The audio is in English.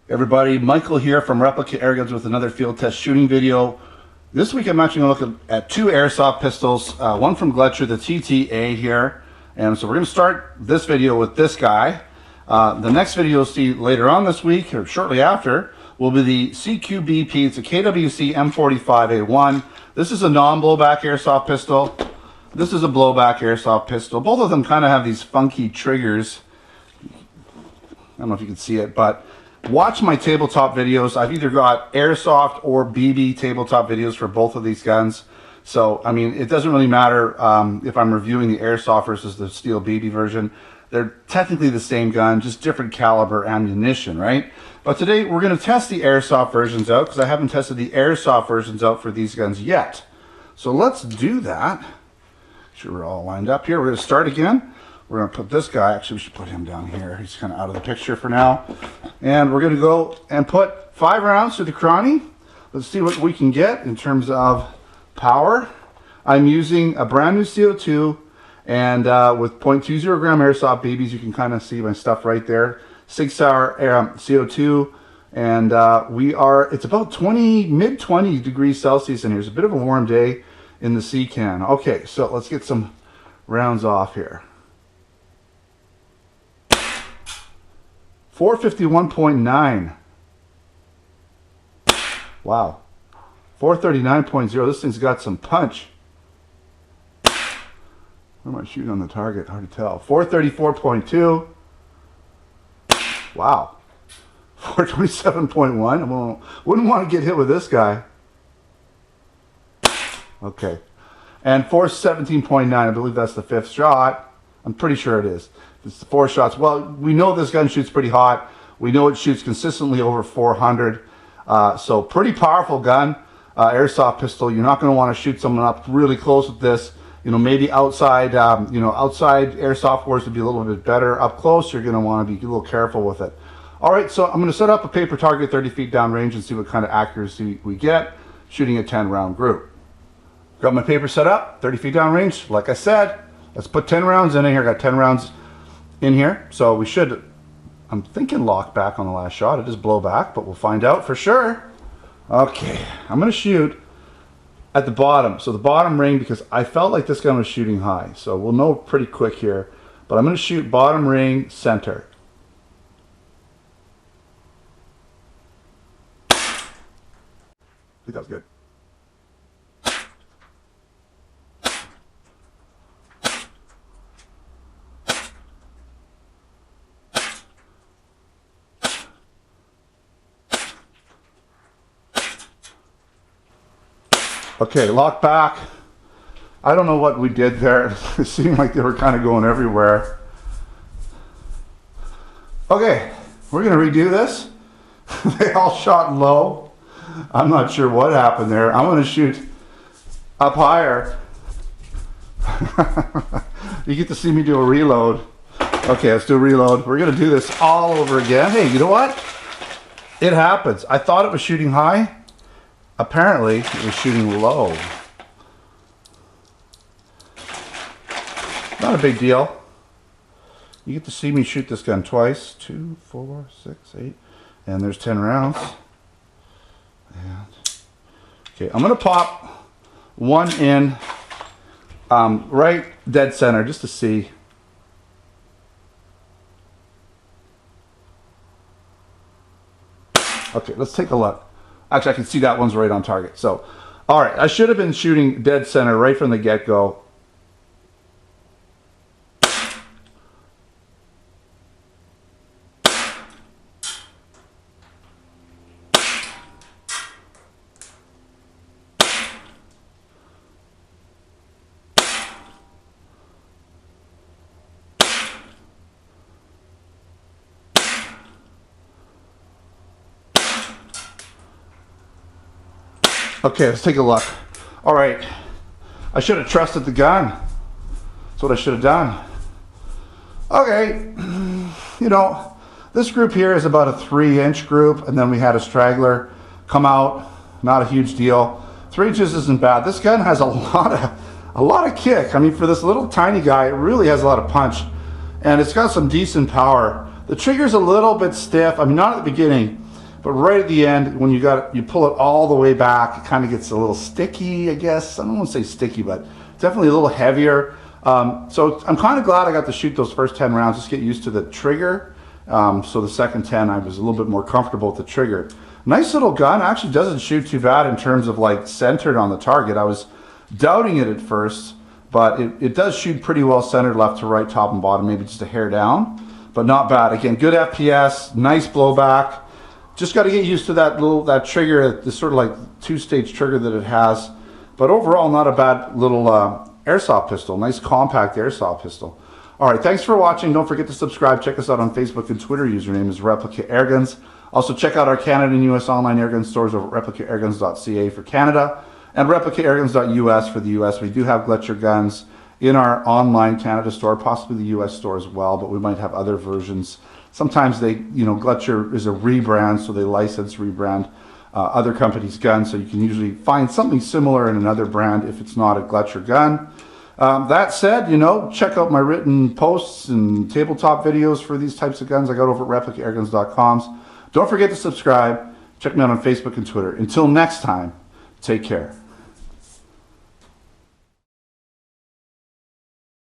Everybody, Michael here from Replica Airguns with another field test shooting video. This week I'm actually going to look at two airsoft pistols, one from Gletcher, the TT-A here. And so we're going to start this video with this guy. The next video you'll see later on this week, or shortly after, will be the CQBP. It's a KWC M45A1. This is a non-blowback airsoft pistol. This is a blowback airsoft pistol. Both of them kind of have these funky triggers. I don't know if you can see it, but watch my tabletop videos. I've either got airsoft or BB tabletop videos for both of these guns. So, I mean, it doesn't really matter if I'm reviewing the airsoft versus the steel BB version. They're technically the same gun, just different caliber ammunition, right? But today we're going to test the airsoft versions out because I haven't tested the airsoft versions out for these guns yet. So let's do that. Make sure we're all lined up here. We're going to start again. We're going to put this guy, actually we should put him down here. He's kind of out of the picture for now. And we're going to go and put 5 rounds through the cranny. Let's see what we can get in terms of power. I'm using a brand new CO2 and with 0.20 gram airsoft BBs. You can kind of see my stuff right there. 6-hour CO2, and it's about mid 20 degrees Celsius in here. It's a bit of a warm day in the sea can. Okay, so let's get some rounds off here. 451.9. Wow. 439.0. This thing's got some punch. Where am I shooting on the target? Hard to tell. 434.2. Wow. 427.1. I wouldn't want to get hit with this guy. Okay. And 417.9. I believe that's the 5th shot. I'm pretty sure it is. It's the 4 shots. Well, we know this gun shoots pretty hot. We know it shoots consistently over 400. So pretty powerful gun. Airsoft pistol. You're not going to want to shoot someone up really close with this. You know, maybe outside, outside airsoft wars would be a little bit better. Up close, you're going to want to be a little careful with it. All right, so I'm going to set up a paper target 30 feet down range and see what kind of accuracy we get shooting a 10-round group. Got my paper set up, 30 feet down range. Like I said, let's put 10 rounds in here. Got 10 rounds in here, so we should, I'm thinking lock back on the last shot. It is blowback, but we'll find out for sure. Okay, I'm going to shoot at the bottom, so the bottom ring, because I felt like this gun was shooting high, so we'll know pretty quick here, but I'm going to shoot bottom ring center. I think that was good. Okay, lock back. I don't know what we did there. It seemed like they were kind of going everywhere. Okay, we're going to redo this. They all shot low. I'm not sure what happened there. I'm going to shoot up higher. You get to see me do a reload. Okay, let's do a reload. We're going to do this all over again. Hey, you know what? It happens. I thought it was shooting high. Apparently, it was shooting low. Not a big deal. You get to see me shoot this gun twice. 2, 4, 6, 8. And there's 10 rounds. And, okay, I'm going to pop one in right dead center just to see. Okay, let's take a look. Actually, I can see that one's right on target. So, all right, I should have been shooting dead center right from the get-go. Okay, let's take a look. All right, I should have trusted the gun. That's what I should have done. Okay, you know, this group here is about a 3-inch group, and then we had a straggler come out. Not a huge deal. 3 inches isn't bad. This gun has a lot of kick. I mean, for this little tiny guy, it really has a lot of punch, and it's got some decent power. The trigger's a little bit stiff. I mean, not at the beginning. but right at the end, when you pull it all the way back, it kind of gets a little sticky, I guess. I don't want to say sticky, but definitely a little heavier. So I'm kind of glad I got to shoot those first 10 rounds, just get used to the trigger. So the second 10, I was a little bit more comfortable with the trigger. Nice little gun, actually doesn't shoot too bad in terms of like centered on the target. I was doubting it at first, but it does shoot pretty well centered left to right, top and bottom, maybe just a hair down, but not bad. Again, good FPS, nice blowback. Just got to get used to that trigger, this sort of like two-stage trigger that it has. But overall, not a bad little airsoft pistol. Nice compact airsoft pistol. All right, thanks for watching. Don't forget to subscribe. Check us out on Facebook and Twitter. Username is Replica Airguns. Also, check out our Canada and US online airgun stores over at replicaAirguns.ca for Canada and replicaAirguns.us for the US. We do have Gletcher guns in our online Canada store, possibly the US store as well, but we might have other versions. Sometimes Gletcher is a rebrand, so they license, rebrand other companies' guns, so you can usually find something similar in another brand if it's not a Gletcher gun. That said, check out my written posts and tabletop videos for these types of guns I got over at replicaAirguns.com. Don't forget to subscribe. Check me out on Facebook and Twitter. Until next time, take care.